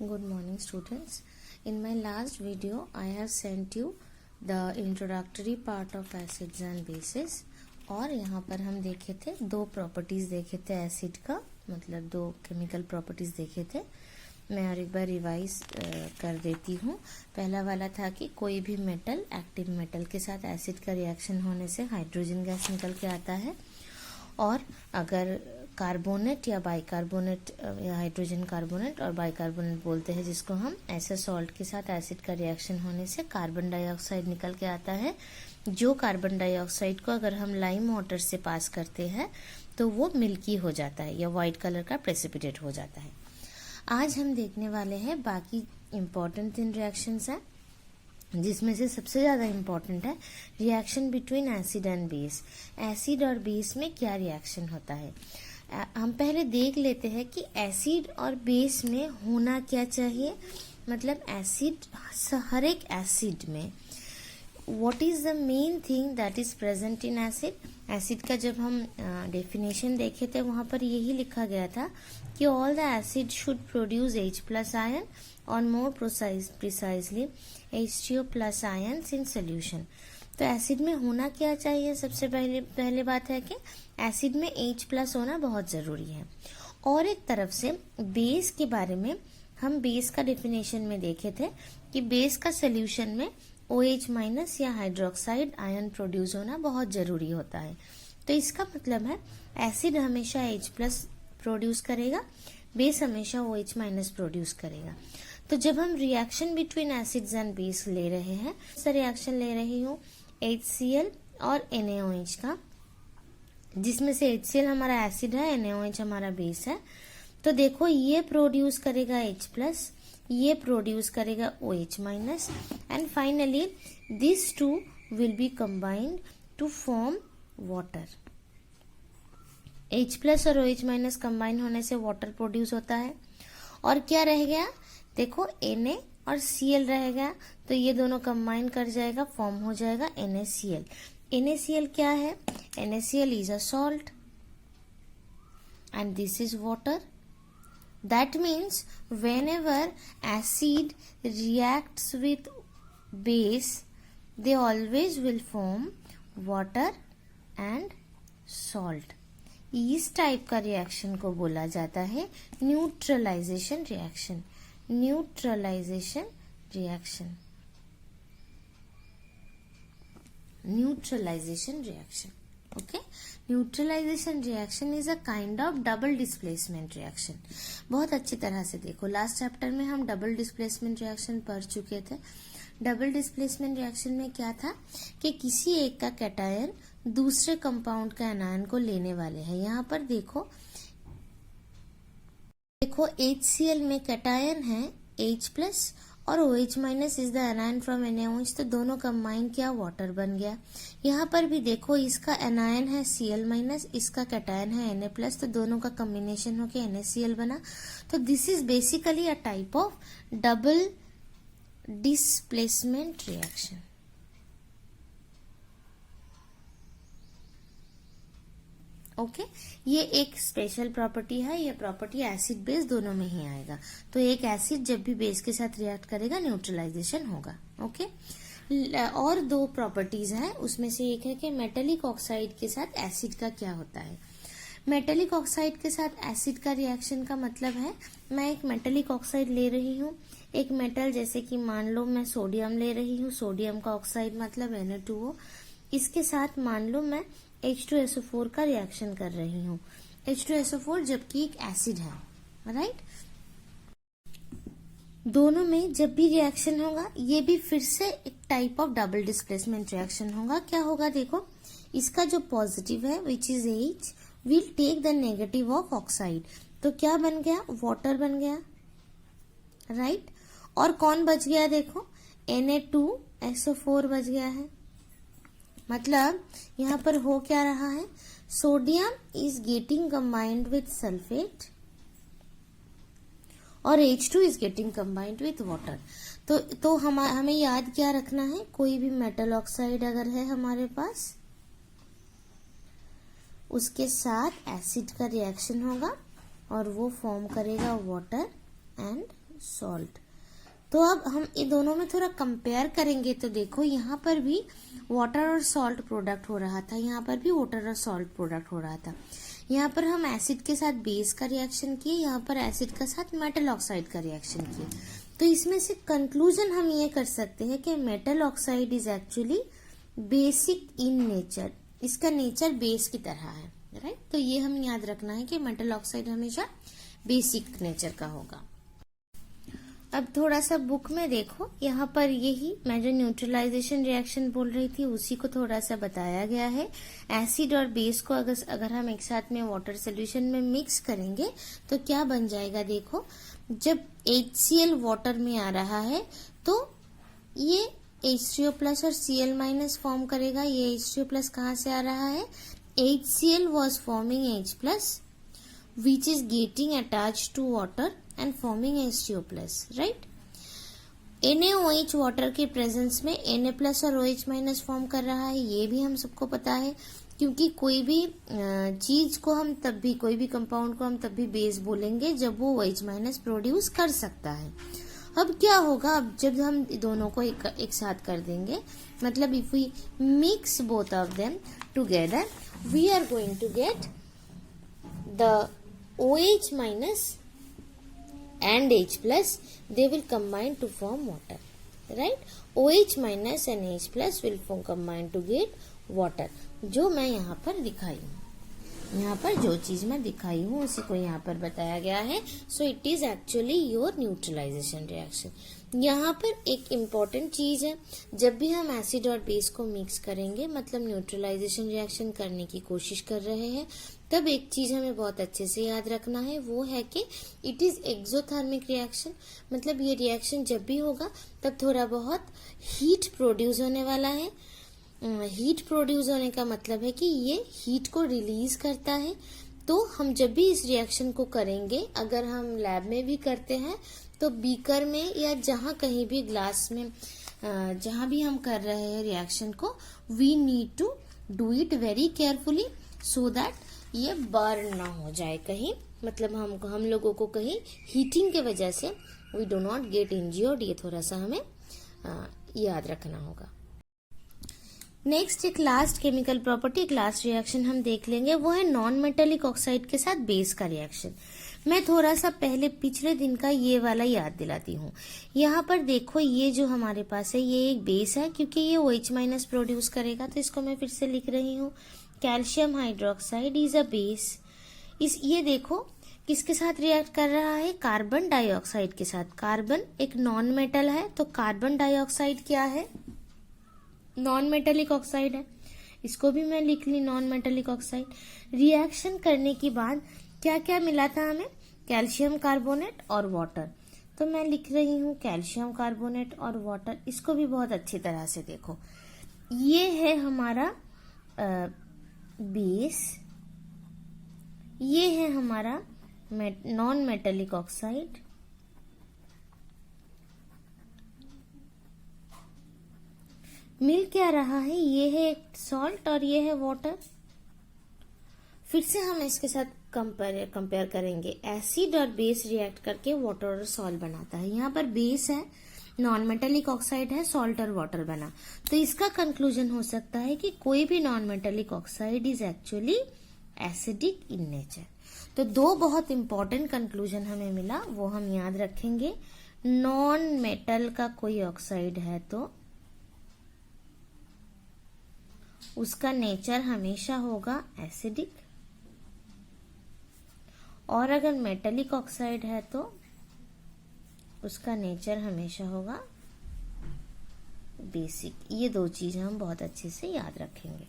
Good morning students. In my last video I have sent you the introductory part of acids and bases और यहाँ पर हम देखे थे दो प्रॉपर्टीज देखे थे एसिड का, मतलब दो केमिकल प्रॉपर्टीज देखे थे। मैं और एक बार रिवाइज कर देती हूँ। पहला वाला था कि कोई भी मेटल एक्टिव मेटल के साथ एसिड का रिएक्शन होने से हाइड्रोजन गैस निकल के आता है, और अगर कार्बोनेट या बाइकार्बोनेट या हाइड्रोजन कार्बोनेट और बाइकार्बोनेट बोलते हैं जिसको हम, ऐसे सॉल्ट के साथ एसिड का रिएक्शन होने से कार्बन डाइऑक्साइड निकल के आता है। जो कार्बन डाइऑक्साइड को अगर हम लाइम वाटर से पास करते हैं तो वो मिल्की हो जाता है या वाइट कलर का प्रेसिपिटेट हो जाता है। आज हम देखने वाले हैं बाकी इम्पोर्टेंट 3 रिएक्शंस हैं, जिसमें से सबसे ज़्यादा इम्पॉर्टेंट है reaction between acid and base. Acid और बेस में क्या रिएक्शन होता है, हम पहले देख लेते हैं कि एसिड और बेस में होना क्या चाहिए। मतलब एसिड, हर एक एसिड में what is the main thing that is present in acid. Acid का जब हम डेफिनेशन देखे थे वहां पर यही लिखा गया था कि all the acid should produce H+ ion और more precisely H2+ ions in solution. तो एसिड में होना क्या चाहिए, सबसे पहले बात है कि एसिड में H+ होना बहुत जरूरी है। और एक तरफ से बेस के बारे में हम बेस का डेफिनेशन में देखे थे कि बेस का सोल्यूशन में OH- या हाइड्रोक्साइड आयन प्रोड्यूस होना बहुत जरूरी होता है। तो इसका मतलब है एसिड हमेशा H+ प्रोड्यूस करेगा, बेस हमेशा OH- प्रोड्यूस करेगा। तो जब हम reaction between acids and base ले रहे हैं, रिएक्शन ले रही हूँ HCl और NaOH का, जिसमें से HCl हमारा एसिड है, NaOH हमारा बेस है। तो देखो ये प्रोड्यूस करेगा H+, ये प्रोड्यूस करेगा OH- and finally this two will be combined to form water. H+ और OH- कंबाइन होने से वाटर प्रोड्यूस होता है। और क्या रह गया, देखो Na और Cl रह गया, तो ये दोनों कंबाइन कर जाएगा, फॉर्म हो जाएगा NaCl। NaCl क्या है, NaCl is a salt and this is water. That means whenever acid reacts with base, they always will form water and salt. इस टाइप का रिएक्शन को बोला जाता है neutralization reaction. Neutralization reaction, neutralization reaction. Okay, neutralization reaction is a kind of double displacement reaction. बहुत अच्छी तरह से देखो, लास्ट चैप्टर में हम डबल डिस्प्लेसमेंट रिएक्शन पढ़ चुके थे। डबल डिस्प्लेसमेंट रिएक्शन में क्या था कि किसी एक का कैटायन दूसरे कंपाउंड का एनायन को लेने वाले हैं। यहाँ पर देखो HCl में कैटायन है H+ और OH- is the anion from NaOH, तो दोनों कंबाइन किया, वाटर बन गया। यहाँ पर भी देखो इसका एनायन है Cl-, इसका कैटायन है Na+, तो दोनों का कॉम्बिनेशन होके NaCl बना। तो this is basically a type of double displacement reaction. Okay, ये एक स्पेशल प्रॉपर्टी है। ये प्रॉपर्टी एसिड बेस दोनों में ही आएगा। तो एक एसिड जब भी बेस के साथ रिएक्ट करेगा न्यूट्रलाइजेशन होगा। ओके, और 2 प्रॉपर्टीज हैं, उसमें से एक है कि मेटेलिक ऑक्साइड के साथ एसिड का क्या होता है। मेटेलिक ऑक्साइड के साथ एसिड का रिएक्शन का मतलब है, मैं एक मेटेलिक ऑक्साइड ले रही हूँ, एक मेटल जैसे कि मान लो मैं सोडियम ले रही हूँ, सोडियम का ऑक्साइड मतलब Na2O, इसके साथ मान लो मैं H2SO4 का रिएक्शन कर रही हूँ। H2SO4 जबकि एक एसिड है, राइट। दोनों में जब भी रिएक्शन होगा ये भी फिर से एक type of double displacement reaction होगा। क्या होगा, देखो इसका जो पॉजिटिव है which is H will take the negative of oxide, तो क्या बन गया, वाटर बन गया, राइट। और कौन बच गया, देखो Na2SO4 बच गया है। मतलब यहाँ पर हो क्या रहा है, sodium is getting combined with sulphate और H2 is getting combined with water. तो हमें याद क्या रखना है, कोई भी मेटल ऑक्साइड अगर है हमारे पास, उसके साथ एसिड का रिएक्शन होगा और वो फॉर्म करेगा वाटर एंड सॉल्ट। तो अब हम इन दोनों में थोड़ा कंपेयर करेंगे तो देखो यहाँ पर भी वाटर और सॉल्ट प्रोडक्ट हो रहा था, यहाँ पर भी वाटर और सॉल्ट प्रोडक्ट हो रहा था। यहाँ पर हम एसिड के साथ बेस का रिएक्शन किए, यहाँ पर एसिड के साथ मेटल ऑक्साइड का रिएक्शन किए। तो इसमें से कंक्लूजन हम ये कर सकते हैं कि metal oxide is actually basic in nature, इसका नेचर बेस की तरह है, राइट। तो ये हम याद रखना है कि मेटल ऑक्साइड हमेशा बेसिक नेचर का होगा। अब थोड़ा सा बुक में देखो, यहाँ पर यही मैं जो न्यूट्रलाइजेशन रिएक्शन बोल रही थी उसी को थोड़ा सा बताया गया है। एसिड और बेस को अगर हम एक साथ में वाटर सोल्यूशन में मिक्स करेंगे तो क्या बन जाएगा, देखो जब HCl वाटर में आ रहा है तो ये H3O प्लस और Cl माइनस फॉर्म करेगा। ये H3O प्लस कहाँ से आ रहा है, HCl was forming H plus which is getting attached to water and forming H2O plus, right? NaOH water के प्रेजेंस में Na प्लस और OH माइनस फॉर्म कर रहा है, ये भी हम सबको पता है, क्योंकि कोई भी चीज को हम तब भी, कोई भी कंपाउंड को हम तब भी बेस बोलेंगे जब वो OH माइनस प्रोड्यूस कर सकता है। अब क्या होगा, अब जब हम दोनों को एक साथ कर देंगे, मतलब if we mix both of them together we are going to get the OH minus and H plus, they will combine to form water, right? OH minus and H plus will combine to get water, जो मैं यहाँ पर दिखाई हूँ। यहाँ पर जो चीज मैं दिखाई हूँ उसी को यहाँ पर बताया गया है। So it is actually your neutralization reaction. यहाँ पर एक इम्पॉर्टेंट चीज है, जब भी हम एसिड और बेस को मिक्स करेंगे, मतलब न्यूट्रलाइजेशन रिएक्शन करने की कोशिश कर रहे हैं, तब एक चीज हमें बहुत अच्छे से याद रखना है, वो है कि इट इज एक्सोथर्मिक रिएक्शन। मतलब ये रिएक्शन जब भी होगा तब थोड़ा बहुत हीट प्रोड्यूस होने वाला है। हीट प्रोड्यूस होने का मतलब है कि ये हीट को रिलीज करता है। तो हम जब भी इस रिएक्शन को करेंगे, अगर हम लैब में भी करते हैं तो बीकर में या जहाँ कहीं भी ग्लास में जहाँ भी हम कर रहे हैं रिएक्शन को, we need to do it very carefully so that ये बर्न ना हो जाए कहीं, मतलब हम लोगों को कहीं हीटिंग के वजह से we do not get injured. ये थोड़ा सा हमें याद रखना होगा। नेक्स्ट एक लास्ट केमिकल प्रॉपर्टी, एक लास्ट रिएक्शन हम देख लेंगे, वो है नॉन मेटेलिक ऑक्साइड के साथ बेस का रिएक्शन। मैं थोड़ा सा पहले पिछले दिन का ये वाला याद दिलाती हूँ। यहाँ पर देखो, ये जो हमारे पास है ये एक बेस है, क्योंकि ये OH माइनस प्रोड्यूस करेगा, तो इसको मैं फिर से लिख रही हूँ, calcium hydroxide is a base. ये देखो किसके साथ रिएक्ट कर रहा है, कार्बन डाइऑक्साइड के साथ। कार्बन एक नॉन मेटल है, तो कार्बन डाइऑक्साइड क्या है, नॉन मेटेलिक ऑक्साइड है। इसको भी मैं लिख ली, नॉन मेटेलिक ऑक्साइड। रिएक्शन करने के बाद क्या क्या मिला था हमें, कैल्शियम कार्बोनेट और वाटर। तो मैं लिख रही हूँ कैल्शियम कार्बोनेट और वाटर। इसको भी बहुत अच्छी तरह से देखो, ये है हमारा बेस, ये है हमारा नॉन मेटेलिक ऑक्साइड, मिल क्या रहा है, ये है सॉल्ट और ये है वाटर। फिर से हम इसके साथ कंपेयर करेंगे। एसिड और बेस रिएक्ट करके वाटर और सॉल्ट बनाता है। यहाँ पर बेस है, नॉन मेटेलिक ऑक्साइड है, सॉल्ट और वाटर बना। तो इसका कंक्लूजन हो सकता है कि कोई भी non metallic oxide is actually acidic in nature. तो दो बहुत इंपॉर्टेंट कंक्लूजन हमें मिला, वो हम याद रखेंगे। नॉन मेटल का कोई ऑक्साइड है तो उसका नेचर हमेशा होगा एसिडिक, और अगर मेटेलिक ऑक्साइड है तो उसका नेचर हमेशा होगा बेसिक। ये दो चीज हम बहुत अच्छे से याद रखेंगे।